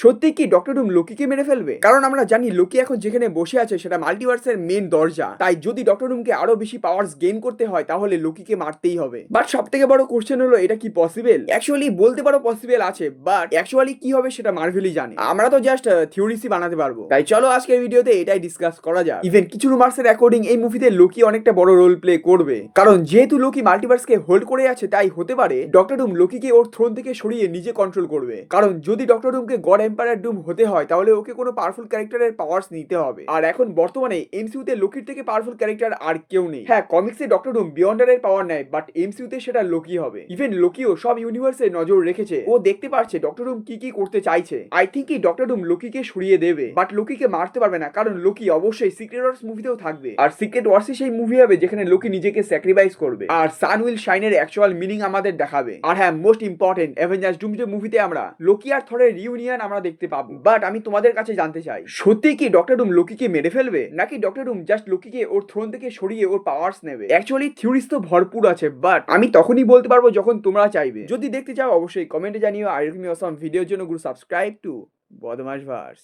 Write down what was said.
সত্যি কি ডক্টর ডুম লোকিকে মেরে ফেলবে? কারণ আমরা জানি লোকি এখন যেখানে বসে আছে সেটা মাল্টিভার্সের মেন দরজা। তাই যদি ডক্টর ডুমকে আরো বেশি পাওয়ার্স গেইন করতে হয় তাহলে লোকিকে মারতেই হবে। বাট সব থেকে বড় কোশ্চেন হলো এটা কি পসিবল? অ্যাকচুয়ালি বলতে পারো পসিবল আছে, বাট অ্যাকচুয়ালি কি হবে সেটা মার্ভেলই জানে। আমরা তো জাস্ট থিওরিসই বানাতে পারবো। তাই চলো আজকের ভিডিওতে এটাই ডিসকাস করা যাক। ইভেন কিছু রুমার্সের অ্যাকর্ডিং এই মুভিতে লোকি অনেকটা বড় রোল প্লে করবে, কারণ যেহেতু লোকি মাল্টিভার্সকে হোল্ড করে আছে তাই হতে পারে ডক্টর ডুম লোকিকে ওর থ্রোন থেকে সরিয়ে নিজে কন্ট্রোল করবে। কারণ যদি ডক্টর ডুমকে গড এম্পায়ার ডুম হতে হয় তাহলে ওকে কোনো পাওয়ারফুল ক্যারেক্টারের পাওয়ার্স নিতে হবে। আর এখন বর্তমানে এমসিইউতে লোকির থেকে পাওয়ারফুল ক্যারেক্টার আর কেউ নেই। হ্যাঁ, কমিক্সে ডক্টর ডুম বিয়ন্ডারের পাওয়ার নেয়, বাট এমসিইউতে সেটা লোকি হবে। ইভেন লোকিও সব ইউনিভার্সে নজর রেখেছে, ও দেখতে পারছে ডক্টর ডুম কি কি করতে চাইছে। আই থিঙ্ক কি ডক্টর ডুম লোকিকে সরিয়ে দেবে, বাট লোকিকে মারতে পারবে না, কারণ লোকি অবশ্যই সিক্রেট ওয়ার্স মুভিতেও থাকবে। আর সিক্রেট ওয়ার্সই সেই মুভি হবে যেখানে লোকি নিজেকে স্যাক্রিফাইস করবে আর সান উইল শাইনের অ্যাকচুয়াল মিনিং আমাদের দেখাবে। আর হ্যাঁ, মোস্ট ইম্পর্টেন্ট, অ্যাভেঞ্জার্স ডুমসডে মুভিতে আমরা লোকি আর থরের রিউনিয়ন আমরা দেখতে পাবো। বাট আমি তোমাদের কাছে জানতে চাই, সত্যি কি ডক্টর ডুম লোকিকে মেরে ফেলবে, নাকি ডক্টর ডুম জাস্ট লোকিকে ওর থ্রোন থেকে সরিয়ে ওর পাওয়ার্স নেবে? অ্যাকচুয়ালি থিওরিজ তো ভরপুর আছে, বাট আমি তখনই বলতে পারবো যখন তোমরা চাইবে। যদি দেখতে চাও অবশ্যই কমেন্টে জানিও। আর এরকমই অসম ভিডিওর জন্য গুরু সাবস্ক্রাইব টু বদমাশ ভার্স।